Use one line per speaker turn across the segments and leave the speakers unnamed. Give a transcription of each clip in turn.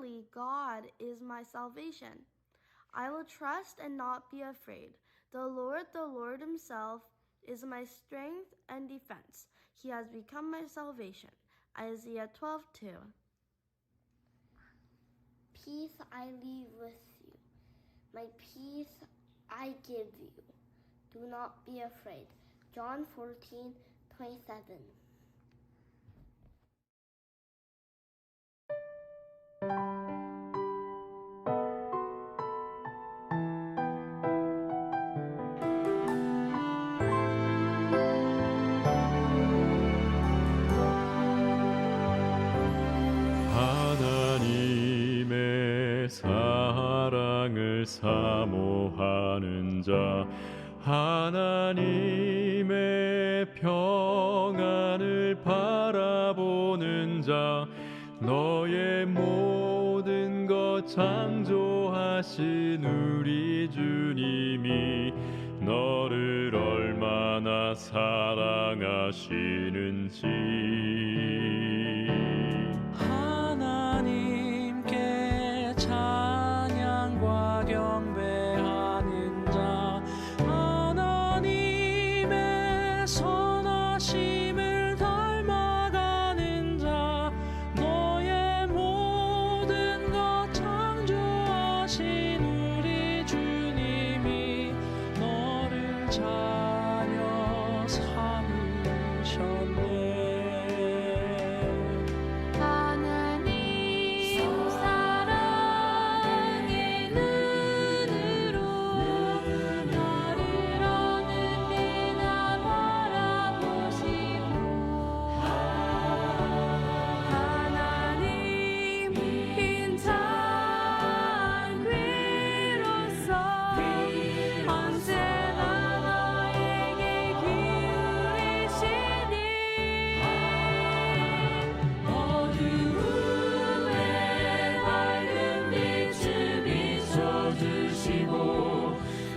Surely God is my salvation. I will trust and not be afraid. The Lord himself, is my strength and defense. He has become my salvation. Isaiah 12:2.
Peace I leave with you. My peace I give you. Do not be afraid. John 14:27.
하나님의 사랑을 사모하는 자, 하나님의 평안을 바라보는 자, 너의 모든 것 창조하신 우리 주님이 너를 얼마나 사랑하시는지
하나님께 찬양과 경배하는 자, 하나님의 선하심을 닮아가는 자, 너의 모든 것 창조하신 우리 주님이 너를 자녀 삼으셨네.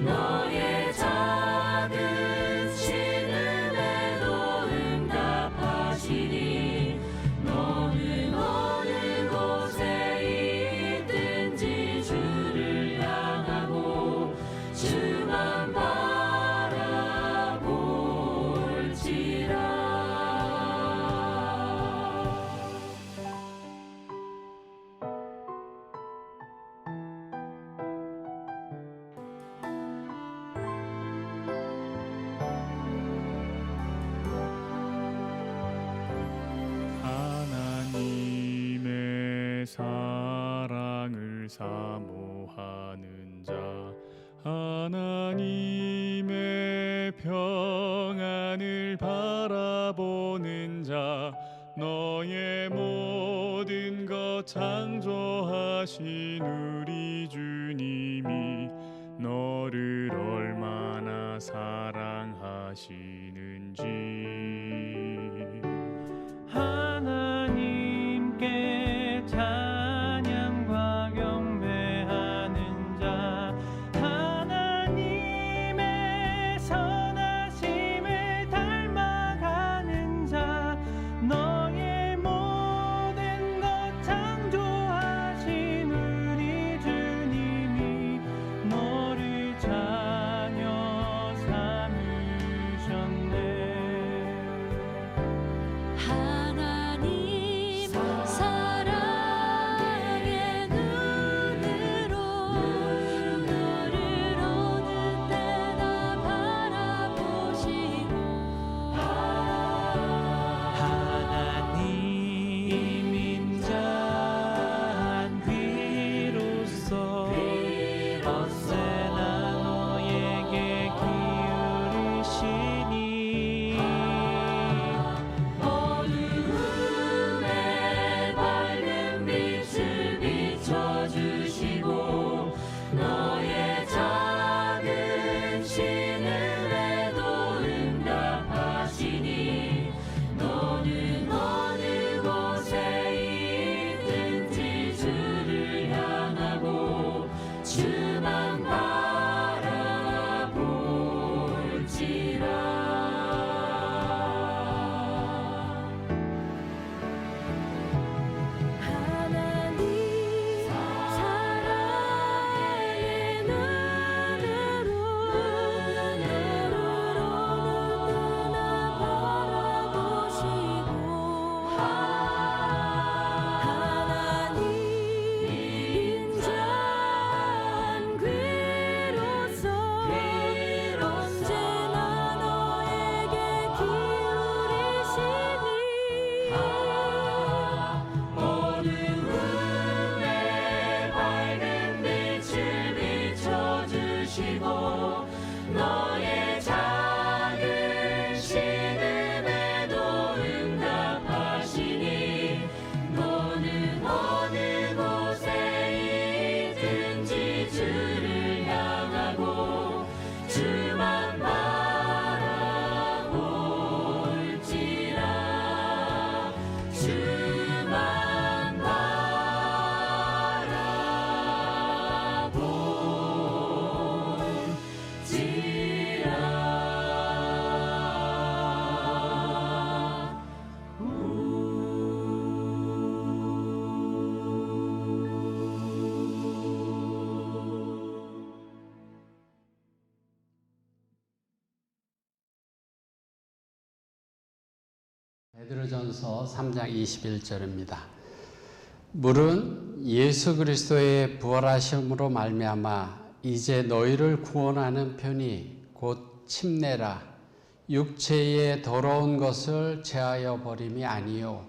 너의 작은 신음에도 응답하시니 너는 어느 곳에 있든지 주를 향하고 주만 바라볼지라.
하나님의 사랑을 사모하는 자, 하나님의 평안을 바라보는 자, 너의 모든 것 창조하신 우리 주님이 너를 얼마나 사랑하시는지
하나님께 찬양과 경배하는 자, 하나님의 선하심을 닮아가는 자, 너의 모든 것 창조하신 우리 주님이 너를 자녀 삼으셨네.
베드로전서 3장 21절입니다. 물은 예수 그리스도의 부활하심으로 말미암아 이제 너희를 구원하는 편이 곧 침례라 육체의 더러운 것을 제하여 버림이 아니요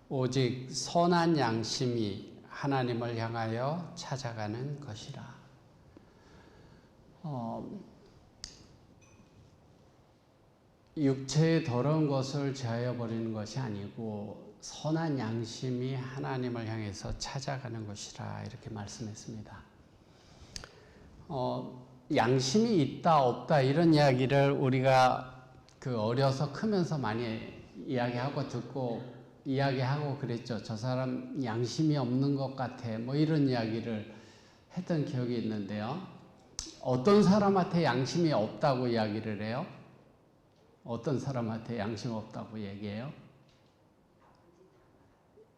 오직 선한 양심이 하나님을 향하여 찾아가는 것이라. 육체의 더러운 것을 제하여 버리는 것이 아니고 선한 양심이 하나님을 향해서 찾아가는 것이라 이렇게 말씀했습니다. 양심이 있다 없다 이런 이야기를 우리가 어려서 크면서 많이 이야기하고 듣고 이야기하고 그랬죠. 저 사람 양심이 없는 것 같아 뭐 이런 이야기를 했던 기억이 있는데요. 어떤 사람한테 양심이 없다고 이야기를 해요? 어떤 사람한테 양심 없다고 얘기해요?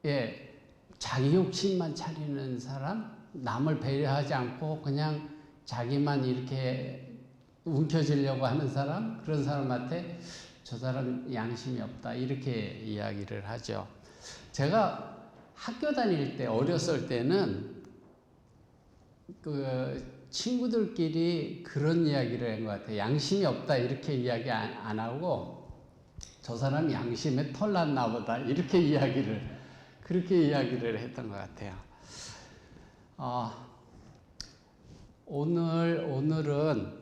예, 자기 욕심만 차리는 사람, 남을 배려하지 않고 그냥 자기만 이렇게 움켜쥐려고 하는 사람, 그런 사람한테 저 사람 양심이 없다 이렇게 이야기를 하죠. 제가 학교 다닐 때 어렸을 때는 친구들끼리 그런 이야기를 한 것 같아요. 양심이 없다 이렇게 이야기 안 하고 저 사람 양심에 털 났나 보다 이렇게 그렇게 이야기를 했던 것 같아요. 오늘은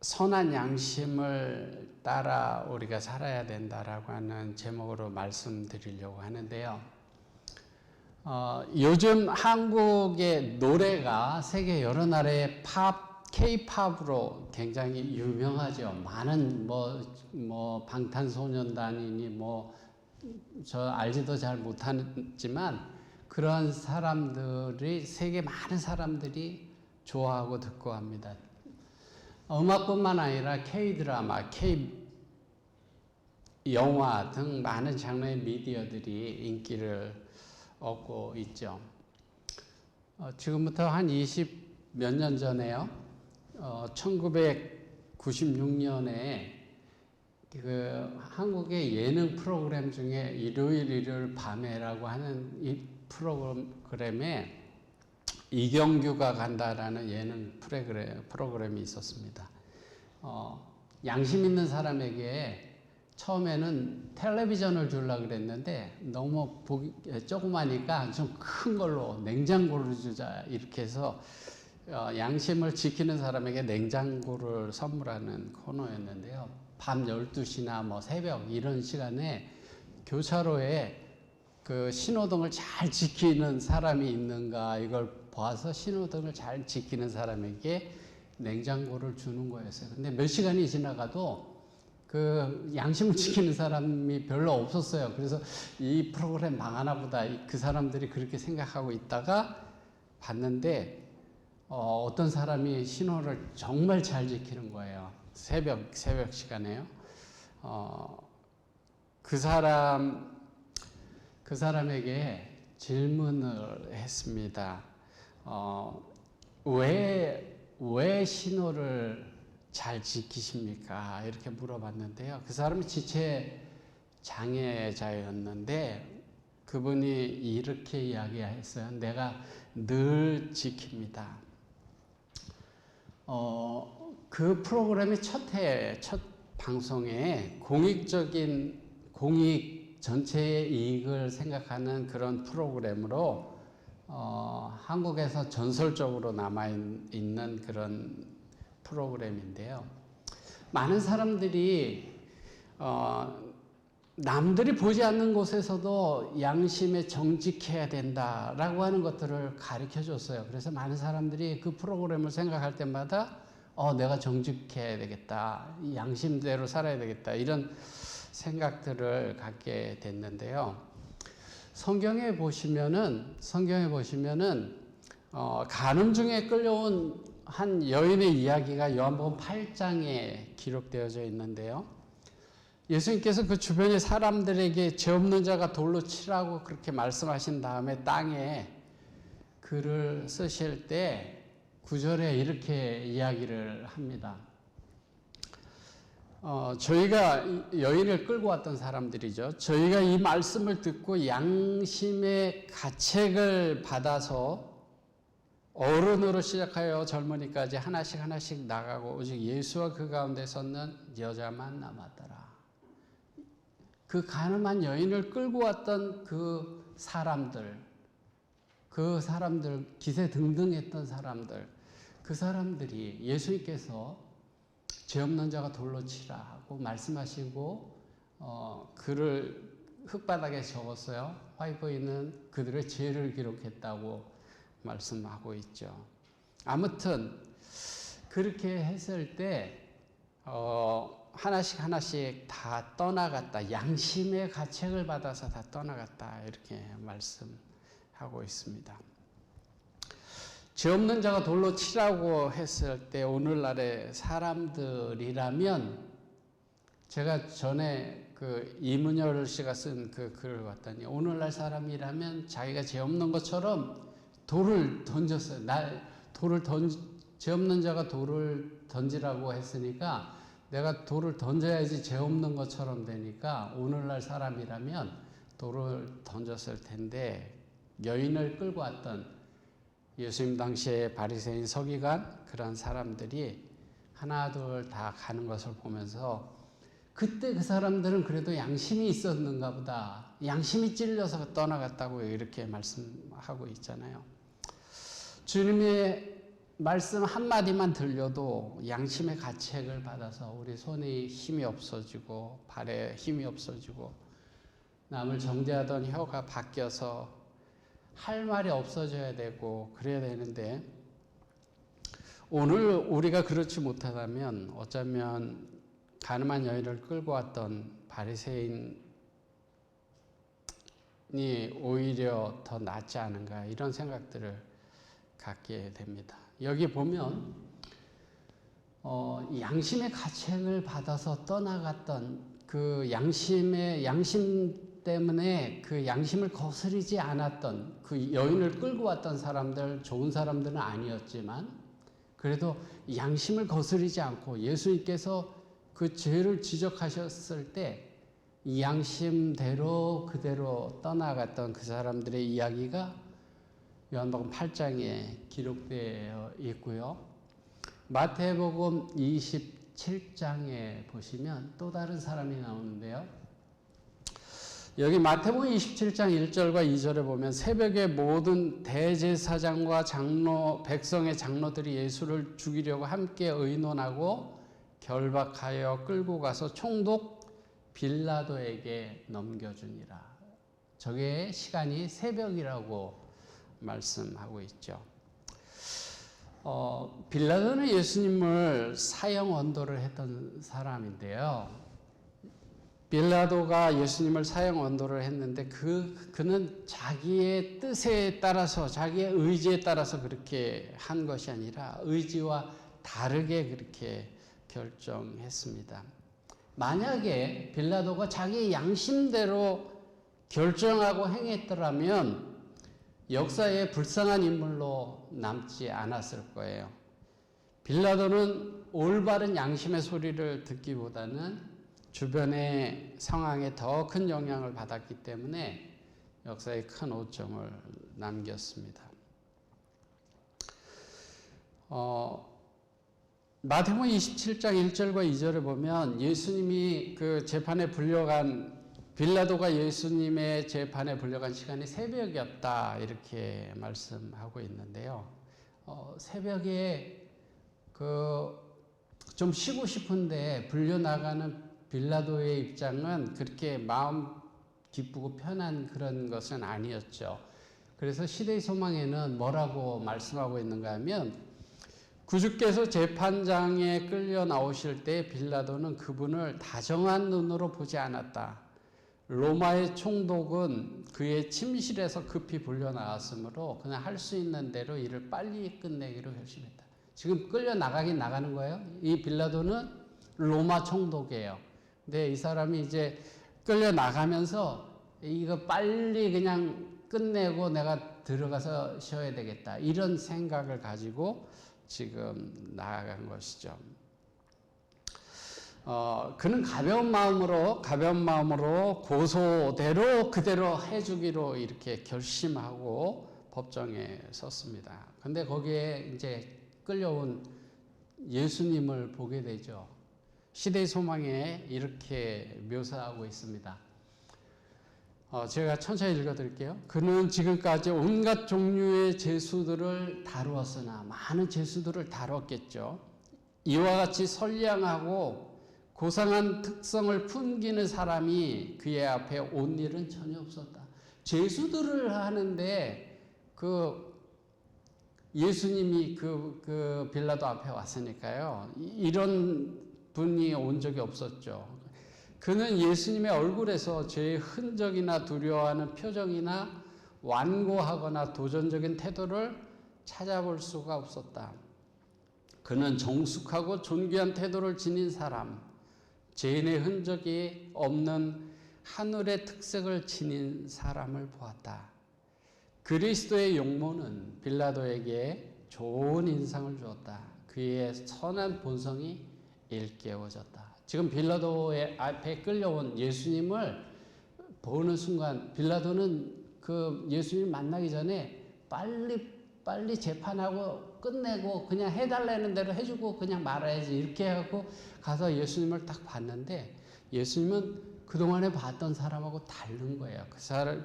선한 양심을 따라 우리가 살아야 된다라고 하는 제목으로 말씀드리려고 하는데요. 요즘 한국의 노래가 세계 여러 나라의 K-팝으로 굉장히 유명하죠. 많은 방탄소년단이니 저 알지도 잘 못하지만 그런 사람들이 세계 많은 사람들이 좋아하고 듣고 합니다. 음악뿐만 아니라 K-드라마, K-영화 등 많은 장르의 미디어들이 인기를 얻고 있죠. 지금부터 한 20 몇 년 전에요. 1996년에 한국의 예능 프로그램 중에 일요일 밤에라고 하는 이 프로그램에 이경규가 간다라는 예능 프로그램이 있었습니다. 양심 있는 사람에게 처음에는 텔레비전을 주려고 그랬는데 너무 보기 조그마니까 좀 큰 걸로 냉장고를 주자 이렇게 해서 양심을 지키는 사람에게 냉장고를 선물하는 코너였는데요. 밤 12시나 새벽 이런 시간에 교차로에 신호등을 잘 지키는 사람이 있는가 이걸 봐서 신호등을 잘 지키는 사람에게 냉장고를 주는 거였어요. 근데 몇 시간이 지나가도 양심을 지키는 사람이 별로 없었어요. 그래서 이 프로그램 망하나 보다 그 사람들이 그렇게 생각하고 있다가 봤는데 어떤 사람이 신호를 정말 잘 지키는 거예요. 새벽 시간에요. 그 사람에게 질문을 했습니다. 왜 신호를 잘 지키십니까? 이렇게 물어봤는데요. 그 사람이 지체 장애자였는데 그분이 이렇게 이야기했어요. 내가 늘 지킵니다. 그 프로그램의 첫 방송에 공익 전체의 이익을 생각하는 그런 프로그램으로 한국에서 전설적으로 남아있는 그런 프로그램인데요. 많은 사람들이 남들이 보지 않는 곳에서도 양심에 정직해야 된다라고 하는 것들을 가르쳐 줬어요. 그래서 많은 사람들이 그 프로그램을 생각할 때마다 내가 정직해야 되겠다, 양심대로 살아야 되겠다 이런 생각들을 갖게 됐는데요. 성경에 보시면은 간음 중에 끌려온 한 여인의 이야기가 요한복음 8장에 기록되어져 있는데요. 예수님께서 그 주변의 사람들에게 죄 없는 자가 돌로 치라고 그렇게 말씀하신 다음에 땅에 글을 쓰실 때 9절에 이렇게 이야기를 합니다. 저희가 여인을 끌고 왔던 사람들이죠. 저희가 이 말씀을 듣고 양심의 가책을 받아서 어른으로 시작하여 젊은이까지 하나씩 나가고 오직 예수와 그 가운데 섰는 여자만 남았더라. 그 가늠한 여인을 끌고 왔던 그 사람들 기세 등등했던 사람들, 그 사람들이 예수님께서 죄 없는 자가 돌로 치라 하고 말씀하시고 글을 흙바닥에 적었어요. 화이트보이는 그들의 죄를 기록했다고 말씀하고 있죠. 아무튼 그렇게 했을 때 하나씩 다 떠나갔다. 양심의 가책을 받아서 다 떠나갔다. 이렇게 말씀하고 있습니다. 죄 없는 자가 돌로 치라고 했을 때 오늘날의 사람들이라면, 제가 전에 그 이문열 씨가 쓴 그 글을 봤더니 오늘날 사람이라면 자기가 죄 없는 것처럼 돌을 던졌어요. 죄 없는 자가 돌을 던지라고 했으니까 내가 돌을 던져야지 죄 없는 것처럼 되니까 오늘날 사람이라면 돌을 던졌을 텐데, 여인을 끌고 왔던 예수님 당시에 바리새인 서기관 그런 사람들이 하나 둘 다 가는 것을 보면서 그때 그 사람들은 그래도 양심이 있었는가 보다, 양심이 찔려서 떠나갔다고 이렇게 말씀하고 있잖아요. 주님의 말씀 한마디만 들려도 양심의 가책을 받아서 우리 손에 힘이 없어지고 발에 힘이 없어지고 남을 정죄하던 혀가 바뀌어서 할 말이 없어져야 되고 그래야 되는데, 오늘 우리가 그렇지 못하다면 어쩌면 가늠한 여인을 끌고 왔던 바리새인이 오히려 더 낫지 않은가, 이런 생각들을 갖게 됩니다. 여기 보면 양심의 가책을 받아서 떠나갔던 그 양심 때문에 그 양심을 거스르지 않았던 그 여인을 끌고 왔던 사람들, 좋은 사람들은 아니었지만 그래도 양심을 거스르지 않고 예수님께서 그 죄를 지적하셨을 때 이 양심대로 그대로 떠나갔던 그 사람들의 이야기가 요한복음 8장에 기록되어 있고요. 마태복음 27장에 보시면 또 다른 사람이 나오는데요. 여기 마태복음 27장 1절과 2절에 보면 새벽에 모든 대제사장과 장로, 백성의 장로들이 예수를 죽이려고 함께 의논하고 결박하여 끌고 가서 총독 빌라도에게 넘겨주니라. 저게 시간이 새벽이라고 말씀하고 있죠. 빌라도는 예수님을 사형 언도를 했던 사람인데요. 빌라도가 예수님을 사형 언도를 했는데 그는 자기의 뜻에 따라서, 자기의 의지에 따라서 그렇게 한 것이 아니라 의지와 다르게 그렇게 결정했습니다. 만약에 빌라도가 자기의 양심대로 결정하고 행했더라면 역사에 불쌍한 인물로 남지 않았을 거예요. 빌라도는 올바른 양심의 소리를 듣기보다는 주변의 상황에 더 큰 영향을 받았기 때문에 역사에 큰 오점을 남겼습니다. 마태복음 27장 1절과 2절에 보면 예수님이 그 재판에 불려간, 빌라도가 예수님의 재판에 불려간 시간이 새벽이었다 이렇게 말씀하고 있는데요. 새벽에 좀 쉬고 싶은데 불려나가는 빌라도의 입장은 그렇게 마음 기쁘고 편한 그런 것은 아니었죠. 그래서 시대의 소망에는 뭐라고 말씀하고 있는가 하면, 구주께서 재판장에 끌려 나오실 때 빌라도는 그분을 다정한 눈으로 보지 않았다. 로마의 총독은 그의 침실에서 급히 불려 나왔으므로 그냥 할 수 있는 대로 일을 빨리 끝내기로 결심했다. 지금 끌려 나가긴 나가는 거예요. 이 빌라도는 로마 총독이에요. 근데 이 사람이 이제 끌려 나가면서 이거 빨리 그냥 끝내고 내가 들어가서 쉬어야 되겠다, 이런 생각을 가지고 지금 나아간 것이죠. 그는 가벼운 마음으로 고소대로 그대로 해주기로 이렇게 결심하고 법정에 섰습니다. 근데 거기에 이제 끌려온 예수님을 보게 되죠. 시대의 소망에 이렇게 묘사하고 있습니다. 제가 천천히 읽어드릴게요. 그는 지금까지 온갖 종류의 죄수들을 다루었으나, 많은 죄수들을 다뤘겠죠. 이와 같이 선량하고 고상한 특성을 풍기는 사람이 그의 앞에 온 일은 전혀 없었다. 죄수들을 하는데 예수님이 그 빌라도 앞에 왔으니까요. 이런 분이 온 적이 없었죠. 그는 예수님의 얼굴에서 죄의 흔적이나 두려워하는 표정이나 완고하거나 도전적인 태도를 찾아볼 수가 없었다. 그는 정숙하고 존귀한 태도를 지닌 사람, 죄인의 흔적이 없는 하늘의 특색을 지닌 사람을 보았다. 그리스도의 용모는 빌라도에게 좋은 인상을 주었다. 그의 선한 본성이 일깨워졌다. 지금 빌라도의 앞에 끌려온 예수님을 보는 순간 빌라도는 그 예수님 만나기 전에 빨리 재판하고 끝내고 그냥 해달라는 대로 해주고 그냥 말아야지 이렇게 하고 가서 예수님을 딱 봤는데 예수님은 그동안에 봤던 사람하고 다른 거예요.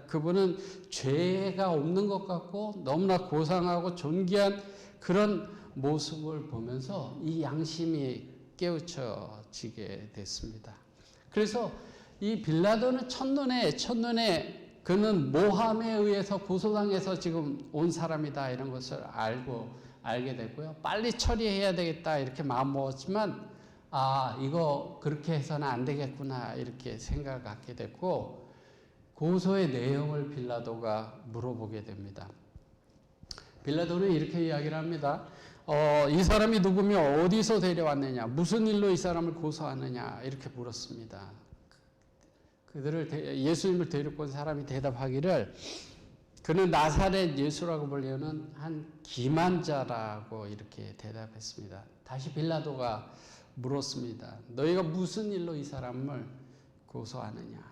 그분은 죄가 없는 것 같고 너무나 고상하고 존귀한 그런 모습을 보면서 이 양심이 깨우쳐지게 됐습니다. 그래서 이 빌라도는 첫눈에 그는 모함에 의해서 고소당해서 지금 온 사람이다 이런 것을 알게 됐고요. 빨리 처리해야 되겠다 이렇게 마음먹었지만 이거 그렇게 해서는 안 되겠구나 이렇게 생각을 갖게 됐고 고소의 내용을 빌라도가 물어보게 됩니다. 빌라도는 이렇게 이야기를 합니다. 이 사람이 누구며 어디서 데려왔느냐, 무슨 일로 이 사람을 고소하느냐 이렇게 물었습니다. 예수님을 데리고 온 사람이 대답하기를 그는 나사렛 예수라고 불리는 한 기만자라고 이렇게 대답했습니다. 다시 빌라도가 물었습니다. 너희가 무슨 일로 이 사람을 고소하느냐?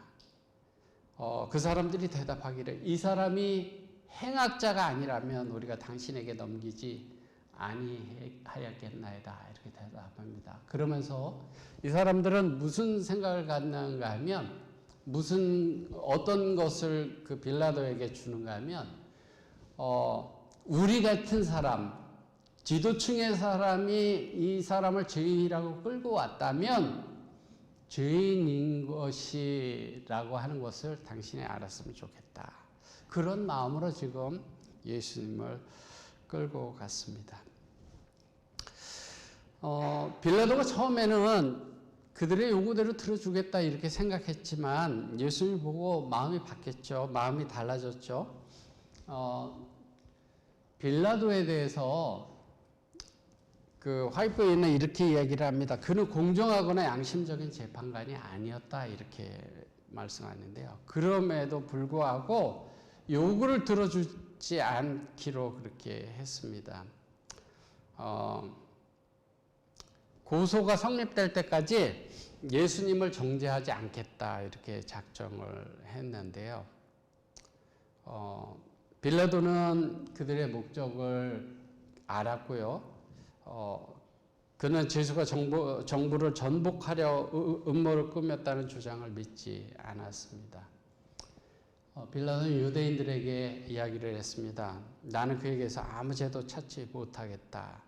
그 사람들이 대답하기를 이 사람이 행악자가 아니라면 우리가 당신에게 넘기지 아니하였겠나이다 이렇게 대답합니다. 그러면서 이 사람들은 무슨 생각을 갖는가 하면 어떤 것을 그 빌라도에게 주는가 하면 우리 같은 사람 지도층의 사람이 이 사람을 죄인이라고 끌고 왔다면 죄인인 것이라고 하는 것을 당신이 알았으면 좋겠다. 그런 마음으로 지금 예수님을 끌고 갔습니다. 빌라도가 처음에는 그들의 요구대로 들어주겠다 이렇게 생각했지만 예수님 보고 마음이 바뀌었죠. 마음이 달라졌죠. 빌라도에 대해서 그 화이트보이는 이렇게 이야기를 합니다. 그는 공정하거나 양심적인 재판관이 아니었다 이렇게 말씀하는데요. 그럼에도 불구하고 요구를 들어주지 않기로 그렇게 했습니다. 고소가 성립될 때까지 예수님을 정죄하지 않겠다 이렇게 작정을 했는데요. 빌라도는 그들의 목적을 알았고요. 그는 제수가 정부를 전복하려 음모를 꾸몄다는 주장을 믿지 않았습니다. 빌라도는 유대인들에게 이야기를 했습니다. 나는 그에게서 아무 죄도 찾지 못하겠다.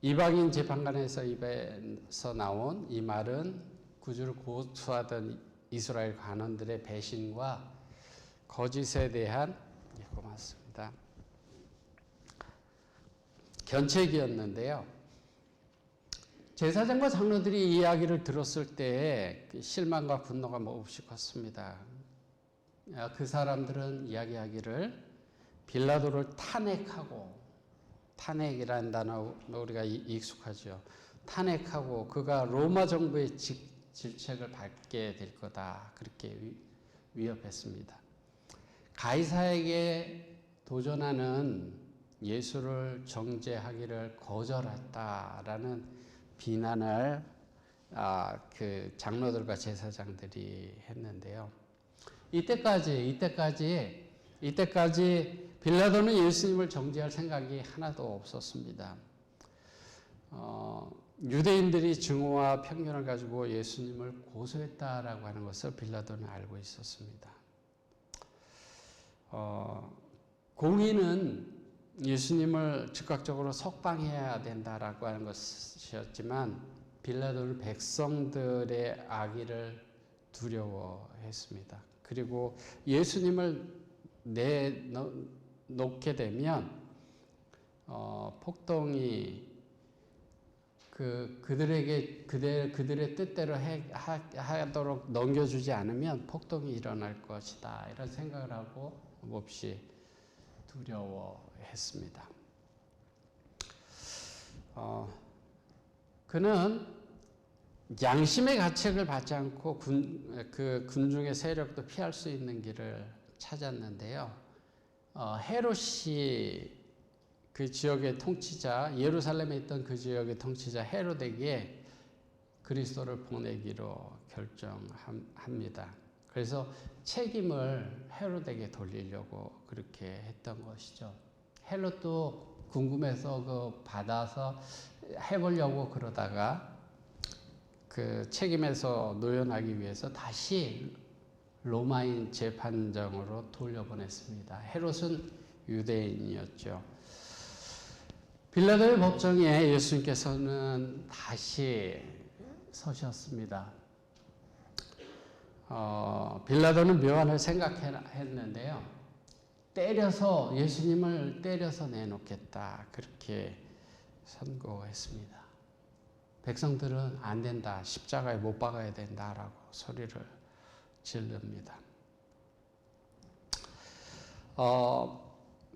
이방인 재판관에서 입에서 나온 이 말은 구주를 고수하던 이스라엘 관원들의 배신과 거짓에 대한 고맙습니다. 견책이었는데요. 제사장과 장로들이 이야기를 들었을 때 실망과 분노가 몹시 컸습니다. 그 사람들은 이야기하기를 빌라도를 탄핵이라는 단어 우리가 익숙하죠. 탄핵하고 그가 로마 정부의 질책을 받게 될 거다. 그렇게 위협했습니다. 가이사에게 도전하는 예수를 정죄하기를 거절했다라는 비난을 그 장로들과 제사장들이 했는데요. 이때까지 빌라도는 예수님을 정죄할 생각이 하나도 없었습니다. 유대인들이 증오와 편견을 가지고 예수님을 고소했다라고 하는 것을 빌라도는 알고 있었습니다. 공의는 예수님을 즉각적으로 석방해야 된다라고 하는 것이었지만 빌라도는 백성들의 악의를 두려워했습니다. 그리고 예수님을 내놓게 되면 폭동이 그들의 뜻대로 하도록 넘겨주지 않으면 폭동이 일어날 것이다. 이런 생각을 하고 몹시 두려워했습니다. 그는 양심의 가책을 받지 않고 군중의 세력도 피할 수 있는 길을 찾았는데요. 헤롯이 그 지역의 통치자, 예루살렘에 있던 그 지역의 통치자 헤롯에게 그리스도를 보내기로 결정합니다. 그래서 책임을 헤롯에게 돌리려고 그렇게 했던 것이죠. 헤롯도 궁금해서 받아서 해보려고 그러다가 그 책임에서 노연하기 위해서 다시 로마인 재판정으로 돌려보냈습니다. 헤롯은 유대인이었죠. 빌라도의 법정에 예수님께서는 다시 서셨습니다. 빌라도는 묘안을 생각했는데요. 예수님을 때려서 내놓겠다. 그렇게 선고했습니다. 백성들은 안 된다. 십자가에 못 박아야 된다라고 소리를 지릅니다.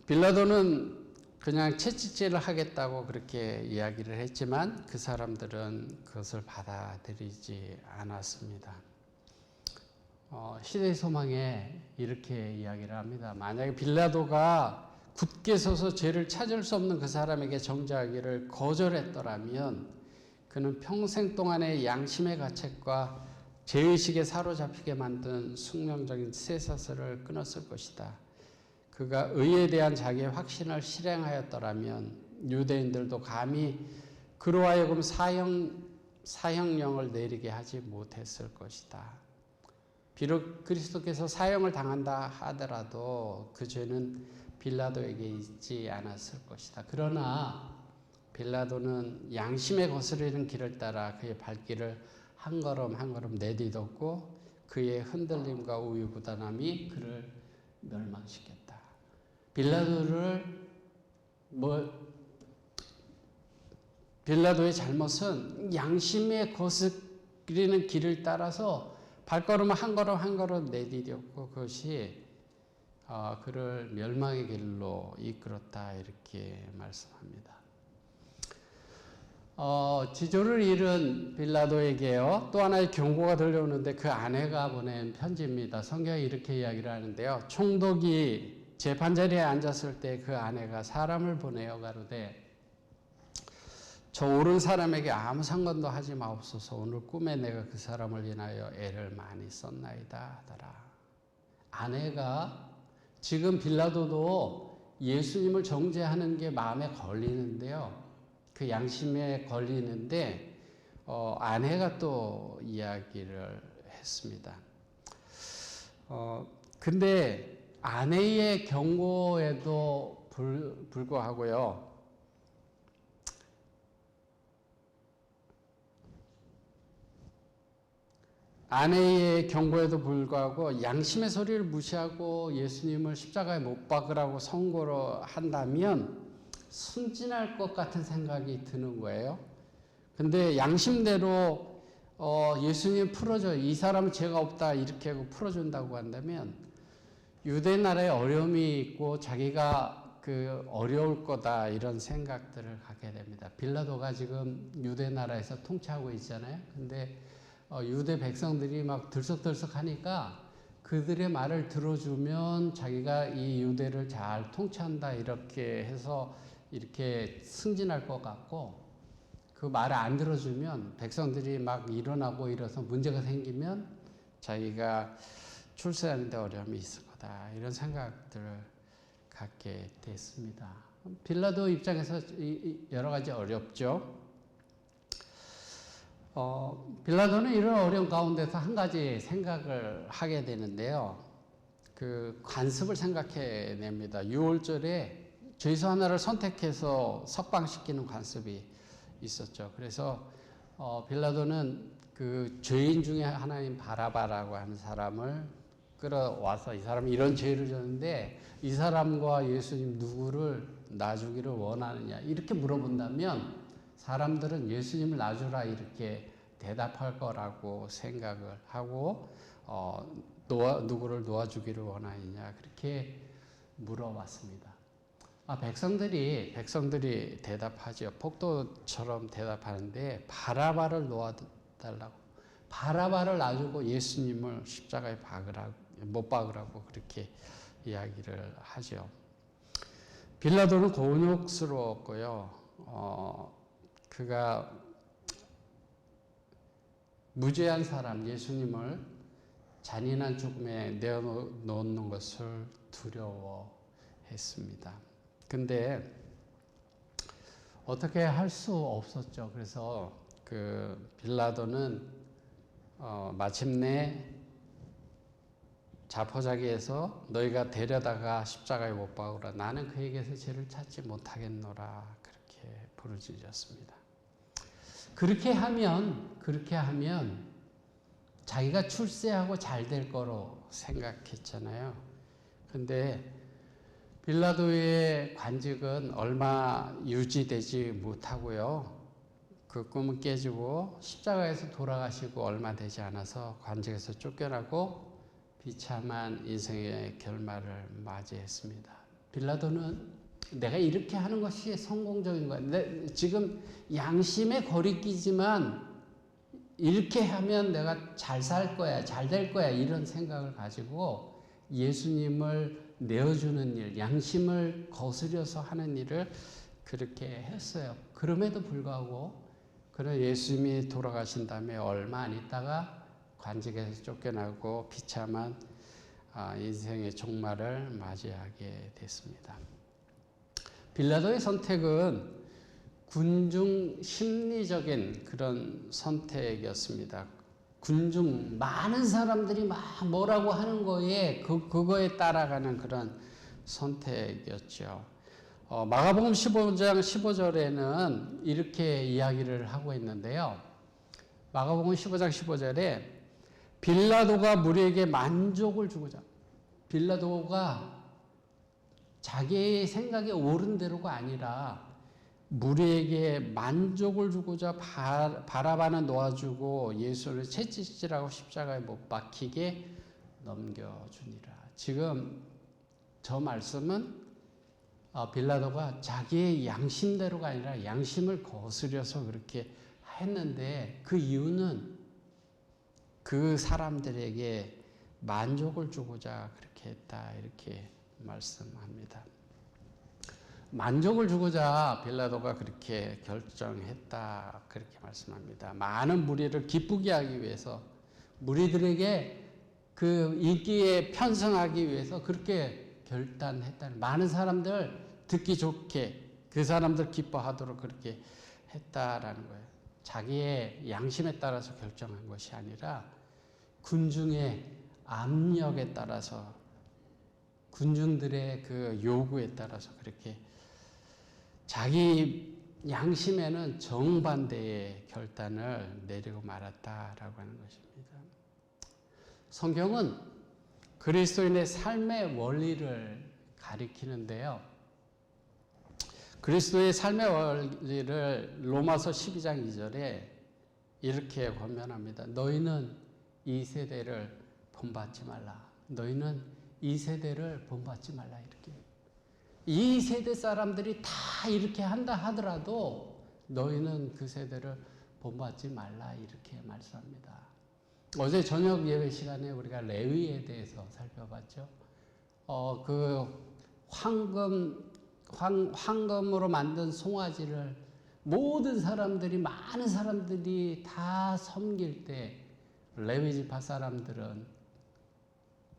빌라도는 그냥 채찍질을 하겠다고 그렇게 이야기를 했지만 그 사람들은 그것을 받아들이지 않았습니다. 시대의 소망에 이렇게 이야기를 합니다. 만약에 빌라도가 굳게 서서 죄를 찾을 수 없는 그 사람에게 정죄하기를 거절했더라면 그는 평생 동안의 양심의 가책과 죄의식에 사로잡히게 만든 숙명적인 쇠사슬을 끊었을 것이다. 그가 의에 대한 자기의 확신을 실행하였더라면 유대인들도 감히 그로 하여금 사형령을 내리게 하지 못했을 것이다. 비록 그리스도께서 사형을 당한다 하더라도 그 죄는 빌라도에게 있지 않았을 것이다. 그러나 빌라도는 양심에 거스르는 길을 따라 그의 발길을 한 걸음 한 걸음 내딛었고 그의 흔들림과 우유부단함이 그를 멸망시켰다. 빌라도의 잘못은 양심에 거스르는 길을 따라서 발걸음을 한 걸음 한 걸음 내디뎠고 그것이 그를 멸망의 길로 이끌었다 이렇게 말씀합니다. 지조를 잃은 빌라도에게요 또 하나의 경고가 들려오는데 그 아내가 보낸 편지입니다. 성경이 이렇게 이야기를 하는데요. 총독이 재판자리에 앉았을 때 그 아내가 사람을 보내어 가로되 저 옳은 사람에게 아무 상관도 하지 마옵소서. 오늘 꿈에 내가 그 사람을 인하여 애를 많이 썼나이다 하더라. 아내가 지금 빌라도도 예수님을 정죄하는 게 마음에 걸리는데요. 그 양심에 걸리는데 아내가 또 이야기를 했습니다. 근데 아내의 경고에도 불구하고요. 아내의 경고에도 불구하고 양심의 소리를 무시하고 예수님을 십자가에 못 박으라고 선고를 한다면 순진할 것 같은 생각이 드는 거예요. 근데 양심대로 예수님 풀어줘. 이 사람은 죄가 없다. 이렇게 하고 풀어준다고 한다면 유대 나라에 어려움이 있고 자기가 어려울 거다 이런 생각들을 갖게 됩니다. 빌라도가 지금 유대 나라에서 통치하고 있잖아요. 근데 유대 백성들이 막 들썩들썩 하니까 그들의 말을 들어주면 자기가 이 유대를 잘 통치한다 이렇게 해서 이렇게 승진할 것 같고, 그 말을 안 들어주면 백성들이 막 일어나고 이래서 문제가 생기면 자기가 출세하는 데 어려움이 있을 거다, 이런 생각들을 갖게 됐습니다. 빌라도 입장에서 여러 가지 어렵죠. 빌라도는 이런 어려운 가운데서 한 가지 생각을 하게 되는데요. 그 관습을 생각해 냅니다. 6월절에 죄수 하나를 선택해서 석방시키는 관습이 있었죠. 그래서 빌라도는 그 죄인 중에 하나인 바라바라고 하는 사람을 끌어와서 이 사람이 이런 죄를 졌는데 이 사람과 예수님 누구를 놔주기를 원하느냐 이렇게 물어본다면 사람들은 예수님을 놔주라 이렇게 대답할 거라고 생각을 하고 누구를 놓아주기를 원하느냐 그렇게 물어봤습니다. 백성들이 대답하죠. 폭도처럼 대답하는데 바라바를 놓아달라고, 바라바를 놔주고 예수님을 십자가에 못 박으라고 그렇게 이야기를 하죠. 빌라도는 곤욕스러웠고요. 그가 무죄한 사람 예수님을 잔인한 죽음에 내어놓는 것을 두려워했습니다. 근데 어떻게 할 수 없었죠. 그래서 그 빌라도는 마침내 자포자기해서 너희가 데려다가 십자가에 못 박으라, 나는 그에게서 죄를 찾지 못하겠노라 그렇게 부르짖었습니다. 그렇게 하면 자기가 출세하고 잘 될 거로 생각했잖아요. 근데 빌라도의 관직은 얼마 유지되지 못하고요. 그 꿈은 깨지고 십자가에서 돌아가시고 얼마 되지 않아서 관직에서 쫓겨나고 비참한 인생의 결말을 맞이했습니다. 빌라도는 내가 이렇게 하는 것이 성공적인 거야. 지금 양심에 거리끼지만 이렇게 하면 내가 잘 살 거야, 잘 될 거야 이런 생각을 가지고 예수님을 내어주는 일, 양심을 거스려서 하는 일을 그렇게 했어요. 그럼에도 불구하고 그런 예수님이 돌아가신 다음에 얼마 안 있다가 관직에서 쫓겨나고 비참한 인생의 종말을 맞이하게 됐습니다. 빌라도의 선택은 군중 심리적인 그런 선택이었습니다. 군중 많은 사람들이 막 뭐라고 하는 거에 그거에 따라가는 그런 선택이었죠. 마가복음 15장 15절에는 이렇게 이야기를 하고 있는데요. 마가복음 15장 15절에 빌라도가 무리에게 만족을 주고자, 빌라도가 자기의 생각에 옳은 대로가 아니라 무리에게 만족을 주고자 바라바는 놓아주고 예수를 채찍질하고 십자가에 못 박히게 넘겨주니라. 지금 저 말씀은 빌라도가 자기의 양심대로가 아니라 양심을 거스려서 그렇게 했는데 그 이유는 그 사람들에게 만족을 주고자 그렇게 했다 이렇게 말씀합니다. 만족을 주고자 빌라도가 그렇게 결정했다 그렇게 말씀합니다. 많은 무리를 기쁘게 하기 위해서, 무리들에게 그 인기에 편승하기 위해서 그렇게 결단했다는, 많은 사람들 듣기 좋게 그 사람들 기뻐하도록 그렇게 했다라는 거예요. 자기의 양심에 따라서 결정한 것이 아니라 군중의 압력에 따라서, 군중들의 그 요구에 따라서 그렇게 자기 양심에는 정반대의 결단을 내리고 말았다라고 하는 것입니다. 성경은 그리스도인의 삶의 원리를 가리키는데요. 그리스도의 삶의 원리를 로마서 12장 2절에 이렇게 권면합니다. 너희는 이 세대를 본받지 말라. 너희는 이 세대를 본받지 말라. 이렇게. 이 세대 사람들이 다 이렇게 한다 하더라도 너희는 그 세대를 본받지 말라. 이렇게 말씀합니다. 어제 저녁 예배 시간에 우리가 레위에 대해서 살펴봤죠. 그 황금으로 만든 송아지를 모든 사람들이, 많은 사람들이 다 섬길 때 레위 지파 사람들은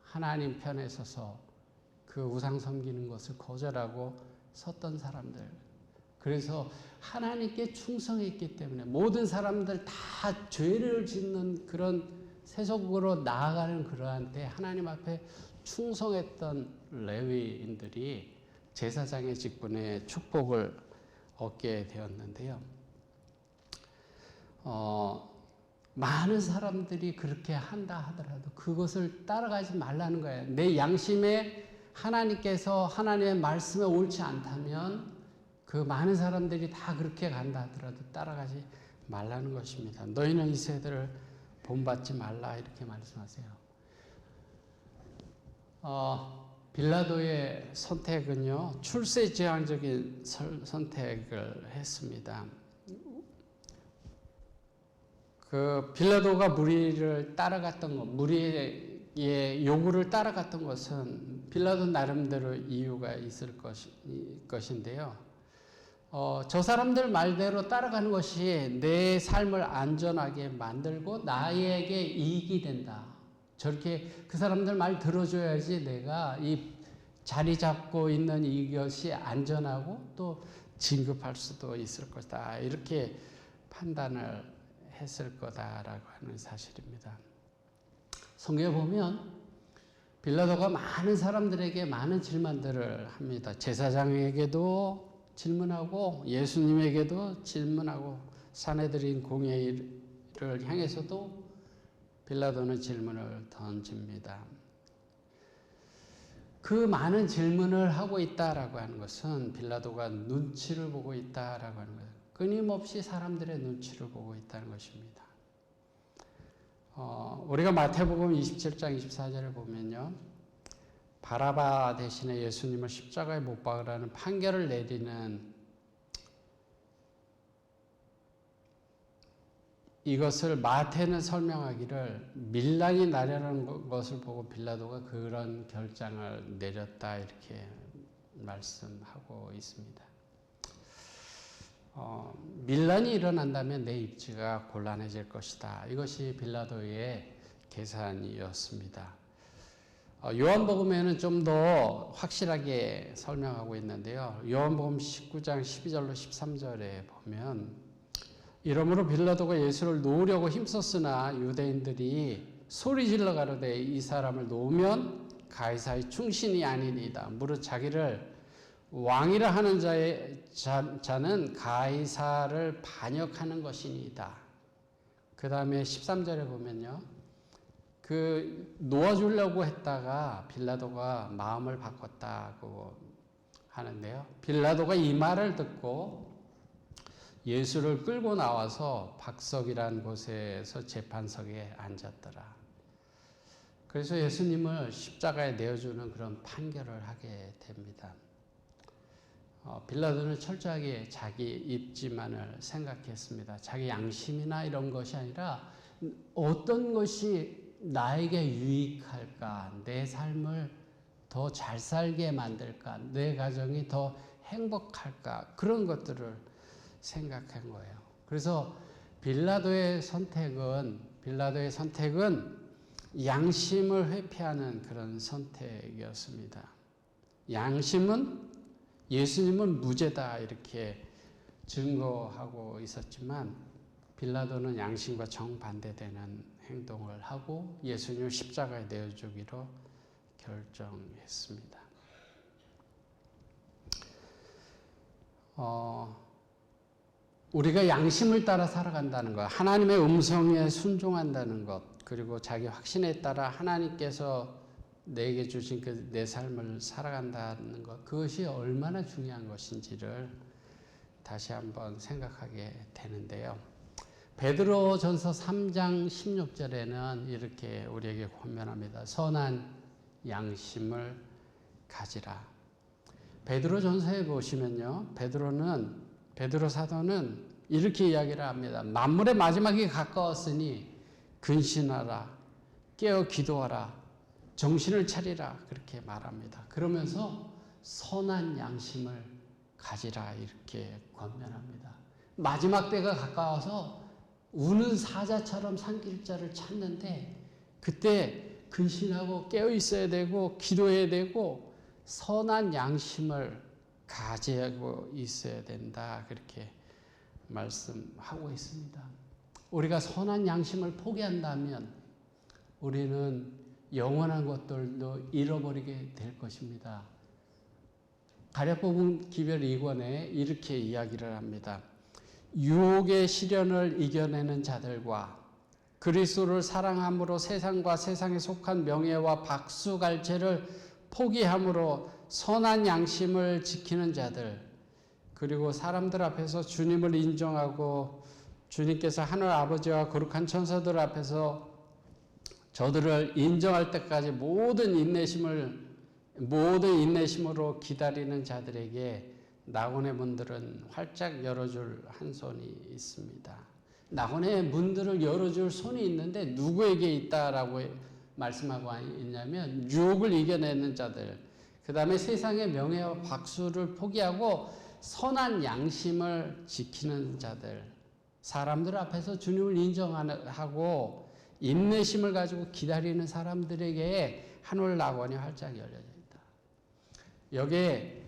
하나님 편에 서서 그 우상 섬기는 것을 거절하고 섰던 사람들. 그래서 하나님께 충성했기 때문에 모든 사람들 다 죄를 짓는 그런 세속으로 나아가는 그러한 때 하나님 앞에 충성했던 레위인들이 제사장의 직분에 축복을 얻게 되었는데요. 많은 사람들이 그렇게 한다 하더라도 그것을 따라가지 말라는 거예요. 내 양심에 하나님께서 하나님의 말씀에 옳지 않다면 그 많은 사람들이 다 그렇게 간다 하더라도 따라가지 말라는 것입니다. 너희는 이 세대를 본받지 말라 이렇게 말씀하세요. 빌라도의 선택은요, 출세지향적인 선택을 했습니다. 그 빌라도가 무리를 따라갔던 것, 무리의 요구를 따라갔던 것은 빌라도 나름대로 이유가 있을 것인데요. 저 사람들 말대로 따라가는 것이 내 삶을 안전하게 만들고 나에게 이익이 된다. 저렇게 그 사람들 말 들어줘야지 내가 이 자리 잡고 있는 이것이 안전하고 또 진급할 수도 있을 것이다. 이렇게 판단을 했을 거다라고 하는 사실입니다. 성경에 보면 빌라도가 많은 사람들에게 많은 질문들을 합니다. 제사장에게도 질문하고 예수님에게도 질문하고 사내들인 공회를 향해서도 빌라도는 질문을 던집니다. 그 많은 질문을 하고 있다라고 하는 것은 빌라도가 눈치를 보고 있다라고 하는 거예요. 끊임없이 사람들의 눈치를 보고 있다는 것입니다. 우리가 마태복음 27장 24절을 보면요. 바라바 대신에 예수님을 십자가에 못 박으라는 판결을 내리는 이것을 마태는 설명하기를 밀란이 나려는 것을 보고 빌라도가 그런 결정을 내렸다 이렇게 말씀하고 있습니다. 밀란이 일어난다면 내 입지가 곤란해질 것이다. 이것이 빌라도의 계산이었습니다. 요한복음에는 좀 더 확실하게 설명하고 있는데요. 요한복음 19장 12절로 13절에 보면 이러므로 빌라도가 예수를 놓으려고 힘썼으나 유대인들이 소리질러 가로되 이 사람을 놓으면 가이사의 충신이 아니니이다. 무릇 자기를 왕이라 하는 자는 가이사를 반역하는 것이니이다. 그 다음에 13절에 보면요. 그 놓아주려고 했다가 빌라도가 마음을 바꿨다고 하는데요. 빌라도가 이 말을 듣고 예수를 끌고 나와서 박석이라는 곳에서 재판석에 앉았더라. 그래서 예수님을 십자가에 내어주는 그런 판결을 하게 됩니다. 빌라도는 철저하게 자기 입지만을 생각했습니다. 자기 양심이나 이런 것이 아니라 어떤 것이 나에게 유익할까, 내 삶을 더 잘 살게 만들까, 내 가정이 더 행복할까, 그런 것들을 생각한 거예요. 그래서 빌라도의 선택은 양심을 회피하는 그런 선택이었습니다. 양심은 예수님은 무죄다 이렇게 증거하고 있었지만 빌라도는 양심과 정반대되는 행동을 하고 예수님을 십자가에 내어주기로 결정했습니다. 우리가 양심을 따라 살아간다는 것, 하나님의 음성에 순종한다는 것, 그리고 자기 확신에 따라 하나님께서 내게 주신 그 내 삶을 살아간다는 것, 그것이 얼마나 중요한 것인지를 다시 한번 생각하게 되는데요. 베드로전서 3장 16절에는 이렇게 우리에게 권면합니다. 선한 양심을 가지라. 베드로전서에 보시면요. 베드로 사도는 이렇게 이야기를 합니다. 만물의 마지막이 가까웠으니 근신하라, 깨어 기도하라, 정신을 차리라 그렇게 말합니다. 그러면서 선한 양심을 가지라 이렇게 권면합니다. 마지막 때가 가까워서 우는 사자처럼 산길자를 찾는데 그때 근신하고 깨어 있어야 되고 기도해야 되고 선한 양심을 가지고 있어야 된다 그렇게 말씀하고 있습니다. 우리가 선한 양심을 포기한다면 우리는 영원한 것들도 잃어버리게 될 것입니다. 가랴복음 기별 2권에 이렇게 이야기를 합니다. 유혹의 시련을 이겨내는 자들과 그리스도를 사랑함으로 세상과 세상에 속한 명예와 박수갈채를 포기함으로 선한 양심을 지키는 자들, 그리고 사람들 앞에서 주님을 인정하고 주님께서 하늘 아버지와 거룩한 천사들 앞에서 저들을 인정할 때까지 모든 인내심으로 기다리는 자들에게 낙원의 문들은 활짝 열어줄 한 손이 있습니다. 낙원의 문들을 열어줄 손이 있는데 누구에게 있다라고 말씀하고 있냐면 유혹을 이겨내는 자들, 그 다음에 세상의 명예와 박수를 포기하고 선한 양심을 지키는 자들, 사람들 앞에서 주님을 인정하고 인내심을 가지고 기다리는 사람들에게 하늘 낙원이 활짝 열려져 있다. 여기에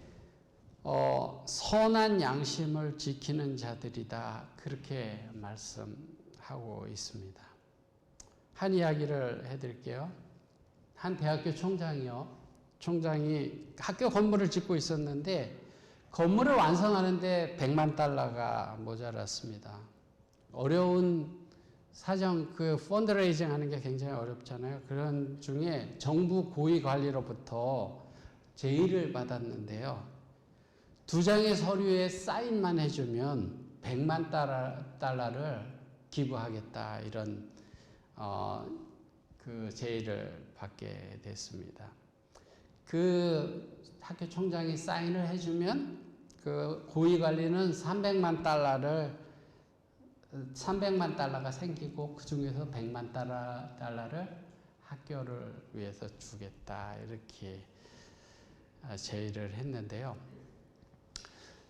선한 양심을 지키는 자들이다 그렇게 말씀하고 있습니다. 한 이야기를 해드릴게요. 한 대학교 총장이 학교 건물을 짓고 있었는데 건물을 완성하는데 100만 달러가 모자랐습니다. 어려운 사정, 펀드레이징 하는 게 굉장히 어렵잖아요. 그런 중에 정부 고위 관리로부터 제의를 받았는데요. 2장의 서류에 사인만 해주면 100만 달러를 기부하겠다 이런 제의를 받게 됐습니다. 그 학교 총장이 사인을 해주면 그 고위 관리는 300만 달러가 생기고 그 중에서 100만 달러를 학교를 위해서 주겠다 이렇게 제의를 했는데요.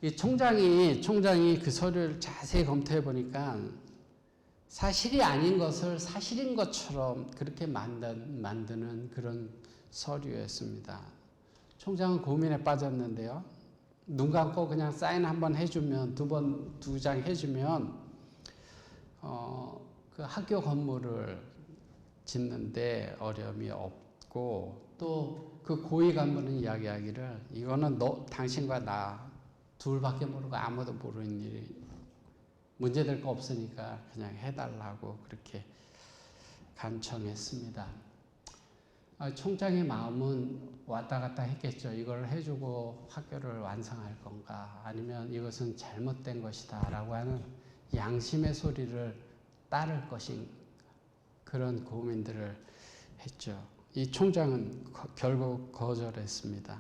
이 총장이 그 서류를 자세히 검토해 보니까 사실이 아닌 것을 사실인 것처럼 그렇게 만드는 그런 서류였습니다. 총장은 고민에 빠졌는데요. 눈 감고 그냥 사인 한번 해주면 두 장 해주면 그 학교 건물을 짓는데 어려움이 없고 또 그 고위 간부는 이야기하기를 이거는 당신과 나 둘밖에 모르고 아무도 모르는 일이 문제될 거 없으니까 그냥 해달라고 그렇게 간청했습니다. 총장의 마음은 왔다 갔다 했겠죠. 이걸 해주고 학교를 완성할 건가 아니면 이것은 잘못된 것이다 라고 하는 양심의 소리를 따를 것인가 그런 고민들을 했죠. 이 총장은 결국 거절했습니다.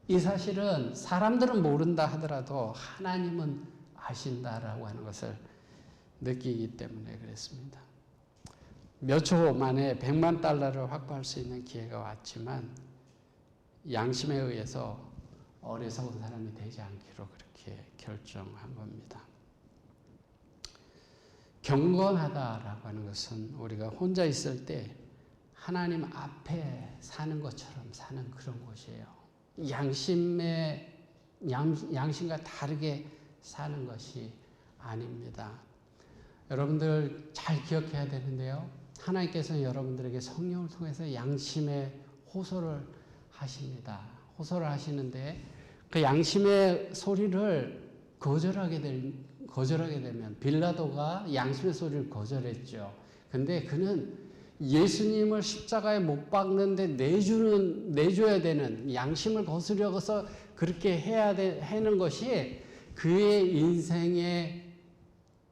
이 사실은 사람들은 모른다 하더라도 하나님은 아신다라고 하는 것을 느끼기 때문에 그랬습니다. 몇 초 만에 100만 달러를 확보할 수 있는 기회가 왔지만 양심에 의해서 어리석은 사람이 되지 않기로 그렇게 결정한 겁니다. 경건하다라고 하는 것은 우리가 혼자 있을 때 하나님 앞에 사는 것처럼 사는 그런 것이에요. 양심과 다르게 사는 것이 아닙니다. 여러분들 잘 기억해야 되는데요. 하나님께서는 여러분들에게 성령을 통해서 양심의 호소를 하십니다. 호소를 하시는데 그 양심의 소리를 거절하게 되면 빌라도가 양심의 소리를 거절했죠. 근데 그는 예수님을 십자가에 못 박는데 내줘야 되는 양심을 거스려서 그렇게 하는 것이 그의 인생의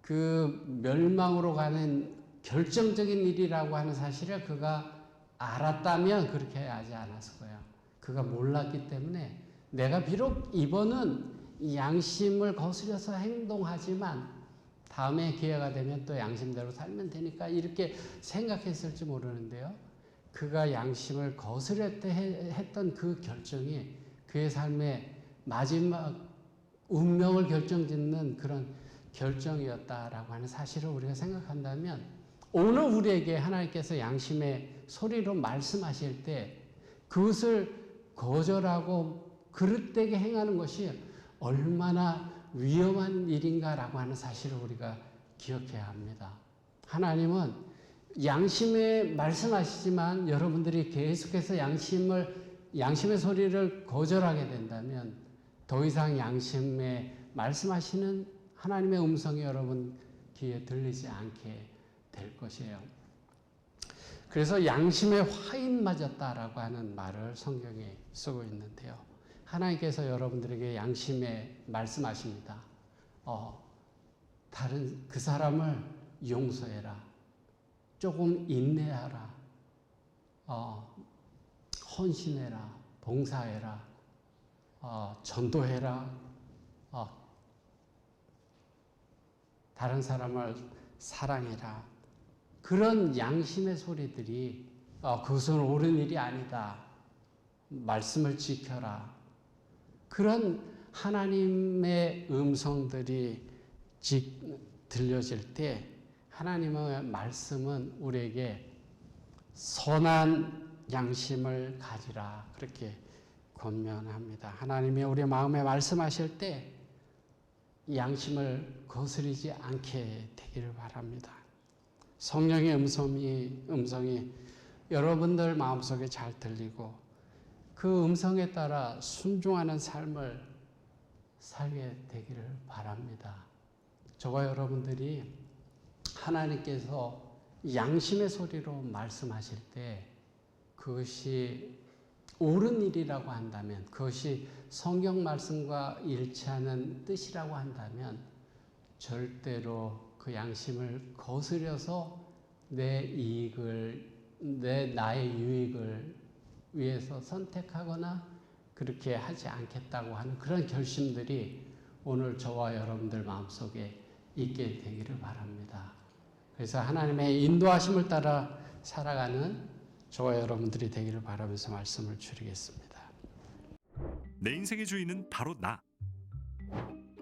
그 멸망으로 가는 결정적인 일이라고 하는 사실을 그가 알았다면 그렇게 하지 않았을 거예요. 그가 몰랐기 때문에 내가 비록 이번은 양심을 거스려서 행동하지만 다음에 기회가 되면 또 양심대로 살면 되니까 이렇게 생각했을지 모르는데요. 그가 양심을 거스렸던 그 결정이 그의 삶의 마지막 운명을 결정짓는 그런 결정이었다라고 하는 사실을 우리가 생각한다면, 오늘 우리에게 하나님께서 양심의 소리로 말씀하실 때 그것을 거절하고 그릇되게 행하는 것이 얼마나 위험한 일인가라고 하는 사실을 우리가 기억해야 합니다. 하나님은 양심에 말씀하시지만 여러분들이 계속해서 양심의 소리를 거절하게 된다면 더 이상 양심에 말씀하시는 하나님의 음성이 여러분 귀에 들리지 않게 될 것이에요. 그래서 양심에 화인 맞았다라고 하는 말을 성경에 쓰고 있는데요. 하나님께서 여러분들에게 양심에 말씀하십니다. 다른 그 사람을 용서해라. 조금 인내하라. 헌신해라. 봉사해라. 전도해라. 다른 사람을 사랑해라. 그런 양심의 소리들이 그것은 옳은 일이 아니다. 말씀을 지켜라. 그런 하나님의 음성들이 들려질 때 하나님의 말씀은 우리에게 선한 양심을 가지라, 그렇게 권면합니다. 하나님이 우리 마음에 말씀하실 때 양심을 거스르지 않게 되기를 바랍니다. 성령의 음성이 여러분들 마음속에 잘 들리고 그 음성에 따라 순종하는 삶을 살게 되기를 바랍니다. 저와 여러분들이 하나님께서 양심의 소리로 말씀하실 때 그것이 옳은 일이라고 한다면, 그것이 성경 말씀과 일치하는 뜻이라고 한다면 절대로 그 양심을 거스려서 나의 유익을 위해서 선택하거나 그렇게 하지 않겠다고 하는 그런 결심들이 오늘 저와 여러분들 마음속에 있게 되기를 바랍니다. 그래서 하나님의 인도하심을 따라 살아가는 저와 여러분들이 되기를 바라면서 말씀을 줄이겠습니다.
내 인생의 주인은 바로 나.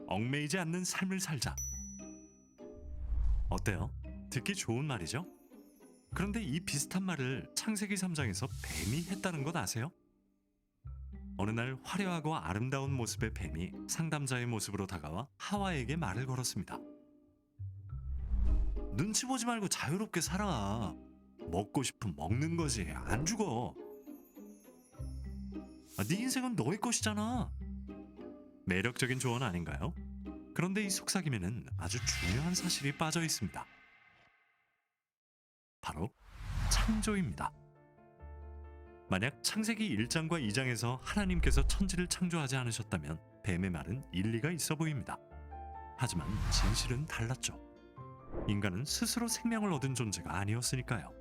얽매이지 않는 삶을 살자. 어때요? 듣기 좋은 말이죠? 그런데 이 비슷한 말을 창세기 3장에서 뱀이 했다는 것 아세요? 어느 날 화려하고 아름다운 모습의 뱀이 상담자의 모습으로 다가와 하와에게 말을 걸었습니다. 눈치 보지 말고 자유롭게 살아. 먹고 싶으면 먹는 거지. 안 죽어. 네 인생은 너의 것이잖아. 매력적인 조언 아닌가요? 그런데 이 속삭임에는 아주 중요한 사실이 빠져 있습니다. 바로 창조입니다. 만약 창세기 1장과 2장에서 하나님께서 천지를 창조하지 않으셨다면 뱀의 말은 일리가 있어 보입니다. 하지만 진실은 달랐죠. 인간은 스스로 생명을 얻은 존재가 아니었으니까요.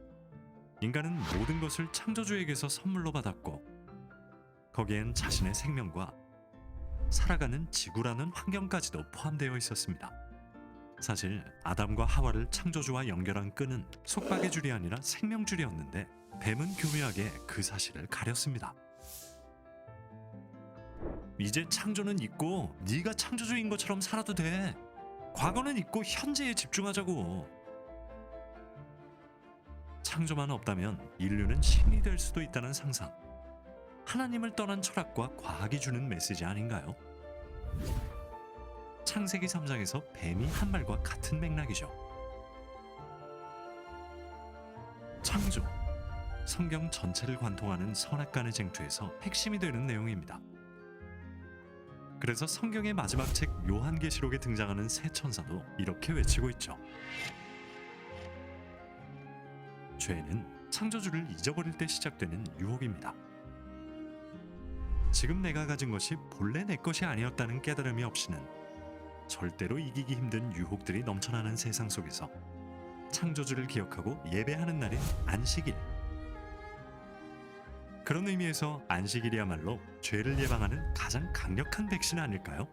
인간은 모든 것을 창조주에게서 선물로 받았고 거기엔 자신의 생명과 살아가는 지구라는 환경까지도 포함되어 있었습니다. 사실 아담과 하와를 창조주와 연결한 끈은 속박의 줄이 아니라 생명줄이었는데 뱀은 교묘하게 그 사실을 가렸습니다. 이제 창조는 잊고 네가 창조주인 것처럼 살아도 돼. 과거는 잊고 현재에 집중하자고. 창조만 없다면 인류는 신이 될 수도 있다는 상상. 하나님을 떠난 철학과 과학이 주는 메시지 아닌가요? 창세기 3장에서 뱀이 한 말과 같은 맥락이죠. 창조, 성경 전체를 관통하는 선악간의 쟁투에서 핵심이 되는 내용입니다. 그래서 성경의 마지막 책 요한계시록에 등장하는 새 천사도 이렇게 외치고 있죠. 죄는 창조주를 잊어버릴 때 시작되는 유혹입니다. 지금 내가 가진 것이 본래 내 것이 아니었다는 깨달음이 없이는 절대로 이기기 힘든 유혹들이 넘쳐나는 세상 속에서 창조주를 기억하고 예배하는 날인 안식일. 그런 의미에서 안식일이야말로 죄를 예방하는 가장 강력한 백신 아닐까요?